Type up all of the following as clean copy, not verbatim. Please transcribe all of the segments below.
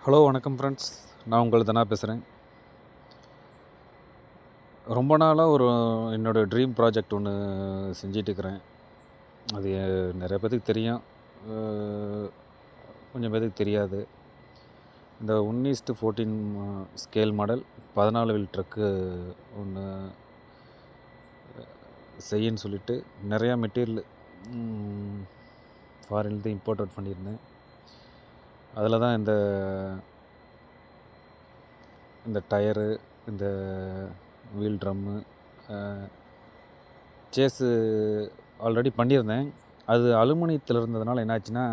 Hello வணக்கம் friends. நான் உங்கள் தனா பேசுகிறேன். ரொம்ப நாளாக என்னோடய ட்ரீம் ப்ராஜெக்ட் ஒன்று செஞ்சிட்ருக்கிறேன். அது நிறைய பேத்துக்கு தெரியும், கொஞ்சம் பேத்துக்கு தெரியாது. இந்த 1:14 ஸ்கேல் மாடல் 14 வீல் ட்ரக்கு ஒன்று செய்யன்னு சொல்லிட்டு நிறையா மெட்டீரியல் ஃபாரின்லேருந்து இம்போர்ட் அவுட் பண்ணியிருந்தேன். அதில் தான் இந்த டயரு, இந்த வீல் ட்ரம்மு, சேஸு ஆல்ரெடி பண்ணியிருந்தேன். அது அலுமினியத்தில் இருந்ததுனால என்னாச்சுன்னா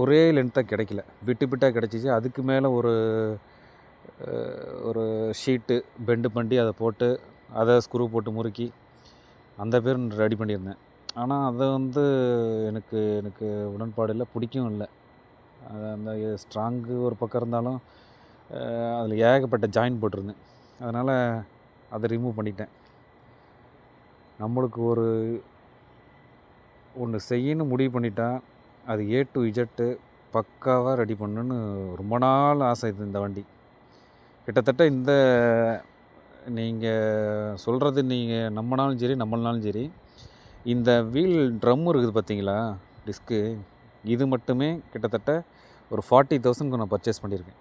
ஒரே லென்த்தாக கிடைக்கல, பிட்டாக கிடச்சிச்சு. அதுக்கு மேலே ஒரு ஷீட்டு பெண்டு பண்ணி அதை போட்டு அதை ஸ்க்ரூ போட்டு முறுக்கி அந்த பேர் ரெடி பண்ணியிருந்தேன். ஆனால் அதை எனக்கு உடன்பாடு இல்லை, பிடிக்கவும் இல்லை. அது அந்த ஸ்ட்ராங்கு ஒரு பக்கம் இருந்தாலும் அதில் ஏகப்பட்ட ஜாயின் போட்டிருந்தேன். அதனால் அதை ரிமூவ் பண்ணிட்டேன். நம்மளுக்கு ஒன்று செய்யணும்னு முடிவு பண்ணிட்டா அது A to Z பக்காவாக ரெடி பண்ணணுன்னு ரொம்ப நாள் ஆசை. இந்த வண்டி கிட்டத்தட்ட நீங்கள் சொல்கிறது நீங்கள் நம்மனாலும் சரி நம்மளாலும் சரி, இந்த வீல் ட்ரம் இருக்குது பார்த்தீங்களா, டிஸ்க்கு, இது மட்டுமே கிட்டத்தட்ட ஒரு 40,000 நான் பர்ச்சேஸ் பண்ணியிருக்கேன்.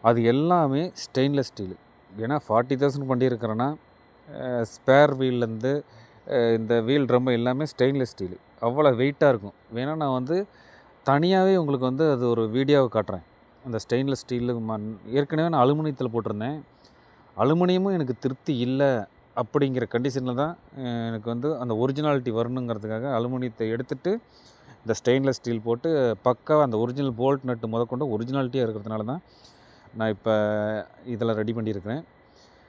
அது எல்லாமே ஸ்டெயின்லெஸ் ஸ்டீலு. ஏன்னா 40,000 பண்ணியிருக்கிறேன்னா ஸ்பேர் வீல்லேருந்து இந்த வீல் ட்ரம் எல்லாமே ஸ்டெயின்லெஸ் ஸ்டீலு, அவ்வளோ வெயிட்டாக இருக்கும். வேணால் நான் தனியாகவே உங்களுக்கு அது ஒரு வீடியோவை காட்டுறேன். அந்த ஸ்டெயின்லெஸ் ஸ்டீலு ஏற்கனவே நான் அலுமினியத்தில் போட்டிருந்தேன். அலுமினியமும் எனக்கு திருப்தி இல்லை அப்படிங்கிற கண்டிஷனில் தான் எனக்கு அந்த ஒரிஜினாலிட்டி வரணுங்கிறதுக்காக அலுமினியத்தை எடுத்துகிட்டு இந்த ஸ்டெயின்லெஸ் ஸ்டீல் போட்டு பக்காவாக அந்த ஒரிஜினல் போல்ட் நட்டு முதற்கொண்டு ஒரிஜினாலிட்டியாக இருக்கிறதுனால தான் நான் இப்போ இதில் ரெடி பண்ணியிருக்கிறேன்.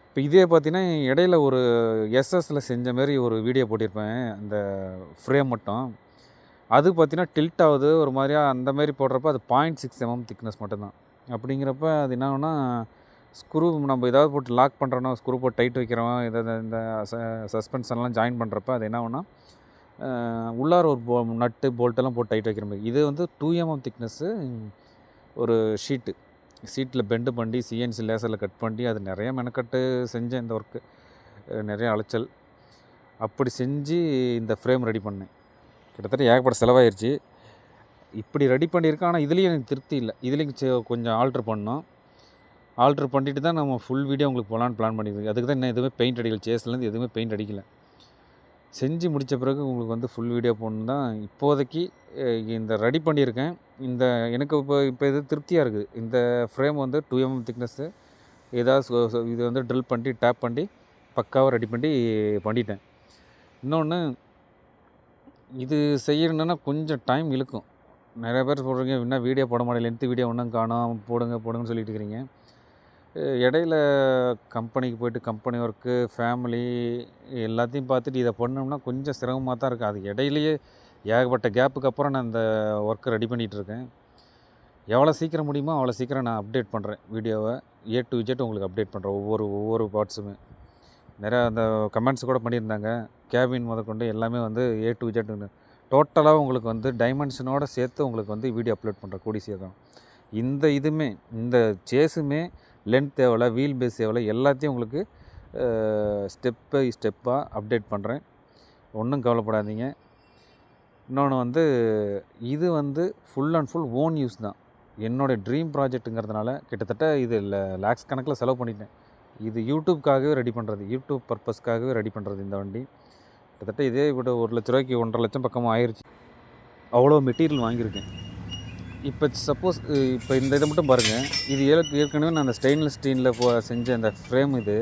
இப்போ இதே பார்த்தீங்கன்னா இடையில ஒரு எஸ்எஸில் செஞ்ச மாரி ஒரு வீடியோ போட்டிருப்பேன், அந்த ஃப்ரேம் மட்டும். அது பார்த்தீங்கன்னா டில்ட் ஆகுது ஒரு மாதிரியா. அந்த மாதிரி போடுறப்ப அது 0.6 mm திக்னஸ் மட்டும்தான். அப்படிங்கிறப்ப அது என்ன ஆகுனா, ஸ்க்ரூ நம்ம ஏதாவது போட்டு லாக் பண்ணுறோன்னா, ஸ்க்ரூ போட்டு டைட் வைக்கிறோம், இந்த சஸ்பென்ஷன்லாம் ஜாயின் பண்ணுறப்ப அது என்ன ஆகுனா, உள்ளார ஒரு நட்டு போல்ட்டெல்லாம் போட்டு டைட் வைக்கிற மாதிரி. இது 2 mm திக்னஸ்ஸு ஒரு சீட்டில் பெண்டு பண்ணி சிஎன்சி லேசரில் கட் பண்ணி அது நிறைய மெனக்கட்டு செஞ்சேன். இந்த ஒர்க்கு நிறைய அலைச்சல். அப்படி செஞ்சு இந்த ஃப்ரேம் ரெடி பண்ணேன். கிட்டத்தட்ட ஏகப்பட்ட செலவாயிருச்சு. இப்படி ரெடி பண்ணியிருக்கேன். ஆனால் இதுலேயும் எனக்கு திருப்தி இல்லை. இதுலேயும் கொஞ்சம் ஆல்ட்ரு பண்ணோம். ஆல்ட்ரு பண்ணிட்டு தான் நம்ம ஃபுல் வீடியோ உங்களுக்கு போகலான்னு பிளான் பண்ணியிருக்கேன். அதுக்கு தான் இன்னும் எதுவுமே பெயிண்ட் அடிக்கல. சேஸ்லேருந்து எதுவுமே பெயிண்ட் அடிக்கலை. செஞ்சு முடித்த பிறகு உங்களுக்கு ஃபுல் வீடியோ போடணும் தான் இப்போதைக்கு இந்த ரெடி பண்ணியிருக்கேன். எனக்கு இப்போ இது திருப்தியாக இருக்குது. இந்த ஃப்ரேம் 2 mm திக்னஸ்ஸு, ஏதாவது இது ட்ரில் பண்ணி டேப் பண்ணி பக்காவாக ரெடி பண்ணிட்டேன். இன்னொன்று, இது செய்யணுன்னா கொஞ்சம் டைம் இழுக்கும். நிறைய பேர் சொல்கிறீங்க, இன்னும் வீடியோ போட மாட்டேன், லென்த்து வீடியோ ஒன்றும் காணோம், போடுங்கன்னு சொல்லிட்டு இருக்கிறீங்க. இடையில கம்பெனிக்கு போய்ட்டு கம்பெனி ஒர்க்கு, ஃபேமிலி எல்லாத்தையும் பார்த்துட்டு இதை பண்ணோம்னா கொஞ்சம் சிரமமாக தான் இருக்குது. அது இடையிலையே ஏகப்பட்ட கேப்புக்கு அப்புறம் நான் இந்த ஒர்க்கை ரெடி பண்ணிகிட்ருக்கேன். எவ்வளோ சீக்கிரம் முடியுமோ அவ்வளோ சீக்கிரம் நான் அப்டேட் பண்ணுறேன். வீடியோவை A to Z உங்களுக்கு அப்டேட் பண்ணுறேன். ஒவ்வொரு பார்ட்ஸுமே நிறையா அந்த கமெண்ட்ஸ் கூட பண்ணியிருந்தாங்க. கேபின் முதற்கொண்டு எல்லாமே A to Z டோட்டலாக உங்களுக்கு டைமென்ஷனோடு சேர்த்து உங்களுக்கு வீடியோ அப்லோட் பண்ணுறேன் கூடி சீக்கிரம். இந்த சேஸுமே லென்த் எவ்வளோ, வீல் பேஸ் எவ்வளோ, எல்லாத்தையும் உங்களுக்கு ஸ்டெப் பை ஸ்டெப்பாக அப்டேட் பண்ணுறேன். ஒன்றும் கவலைப்படாதீங்க. இன்னொன்று இது full and full own use தான். என்னோடய ட்ரீம் ப்ராஜெக்ட்டுங்கிறதுனால கிட்டத்தட்ட இது லேக்ஸ் கணக்கில் செலவு பண்ணிட்டேன். இது யூடியூப்காகவே ரெடி பண்ணுறது, யூடியூப் பர்பஸ்க்காகவே ரெடி பண்ணுறது. இந்த வண்டி கிட்டத்தட்ட இதே விட 1 லட்ச ரூபாய்க்கு 1.5 லட்சம் பக்கமாக ஆயிடுச்சு. அவ்வளோ மெட்டீரியல் வாங்கியிருக்கேன். இப்போ சப்போஸ் இப்போ இந்த இதை மட்டும் பாருங்கள். இது ஏற்கனவே நான் அந்த ஸ்டெயின்லெஸ் ஸ்டீலில் செஞ்ச அந்த ஃப்ரேம். இது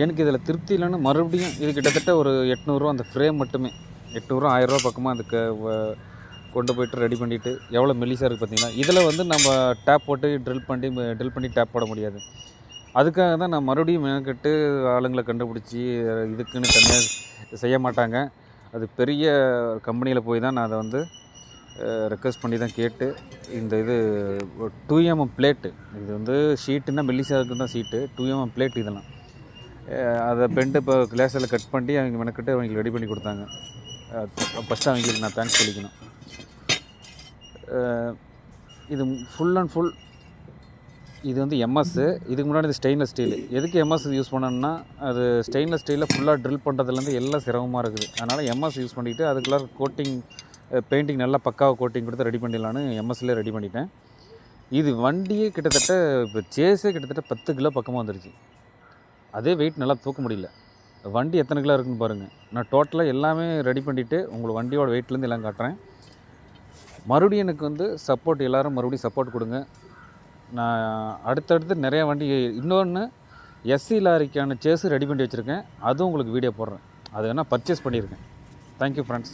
எனக்கு இதில் திருப்தி இல்லைன்னு மறுபடியும் இது கிட்டத்தட்ட ஒரு 800 அந்த ஃப்ரேம் மட்டுமே 800 1000 பக்கமாக அதுக்கு கொண்டு போய்ட்டு ரெடி பண்ணிவிட்டு எவ்வளோ மெல்லிசாக இருக்குது பார்த்தீங்கன்னா. இதில் நம்ம டேப் போட்டு ட்ரில் பண்ணி டேப் போட முடியாது. அதுக்காக தான் நான் மறுபடியும் மெனக்கெட்டு ஆளுங்களை கண்டுபிடிச்சி இதுக்குன்னு தனியாக செய்ய மாட்டாங்க. அது பெரிய கம்பெனியில் போய் தான் நான் அதை ரெக்வஸ்ட் பண்ணி தான் கேட்டு இந்த 2 mm பிளேட்டு. இது ஷீட்டுன்னா மெல்லிசாக இருக்குது தான் ஷீட்டு, 2 mm பிளேட். இதெல்லாம் அதை பெண்டு இப்போ லேசரில் கட் பண்ணி அவங்க மெனக்கிட்டு அவங்களுக்கு ரெடி பண்ணி கொடுத்தாங்க. ஃபஸ்ட்டு அவங்களுக்கு நான் தேங்க்ஸ் சொல்லிக்கணும். இது ஃபுல் அண்ட் ஃபுல் இது வந்து எம்எஸ்ஸு. இதுக்கு முன்னாடி இது ஸ்டெயின்லெஸ் ஸ்டீலு. எதுக்கு எம்எஸ் யூஸ் பண்ணணும்னா, அது ஸ்டெயின்லெஸ் ஸ்டீலில் ஃபுல்லாக ட்ரில் பண்ணுறதுலேருந்து எல்லாம் சிரமமாக இருக்குது. அதனால் எம்எஸ் யூஸ் பண்ணிவிட்டு அதுக்குள்ளே கோட்டிங் பெயிண்டிங் நல்லா பக்காவாக கோட்டிங் கொடுத்து ரெடி பண்ணிடலான்னு எம்எஸ்லேயே ரெடி பண்ணிட்டேன். இது வண்டியே கிட்டத்தட்ட இப்போ சேஸே கிட்டத்தட்ட 10 கிலோ பக்கமாக வந்துருச்சு. அதே வெயிட் நல்லா தூக்க முடியல. வண்டி எத்தனை கிலோ இருக்குன்னு பாருங்கள். நான் டோட்டலாக எல்லாமே ரெடி பண்ணிவிட்டு உங்களுக்கு வண்டியோட வெயிட்லேருந்து எல்லாம் காட்டுறேன். மறுபடியும் எனக்கு வந்து சப்போர்ட் எல்லோரும் மறுபடியும் சப்போர்ட் கொடுங்க. நான் அடுத்தடுத்து நிறையா வண்டி இன்னொன்று எஸ்சி லாரிக்கான சேஸு ரெடி பண்ணி வச்சுருக்கேன். அதுவும் உங்களுக்கு வீடியோ போடுறேன். அது வேணால் பர்ச்சேஸ் பண்ணியிருக்கேன். Thank you friends.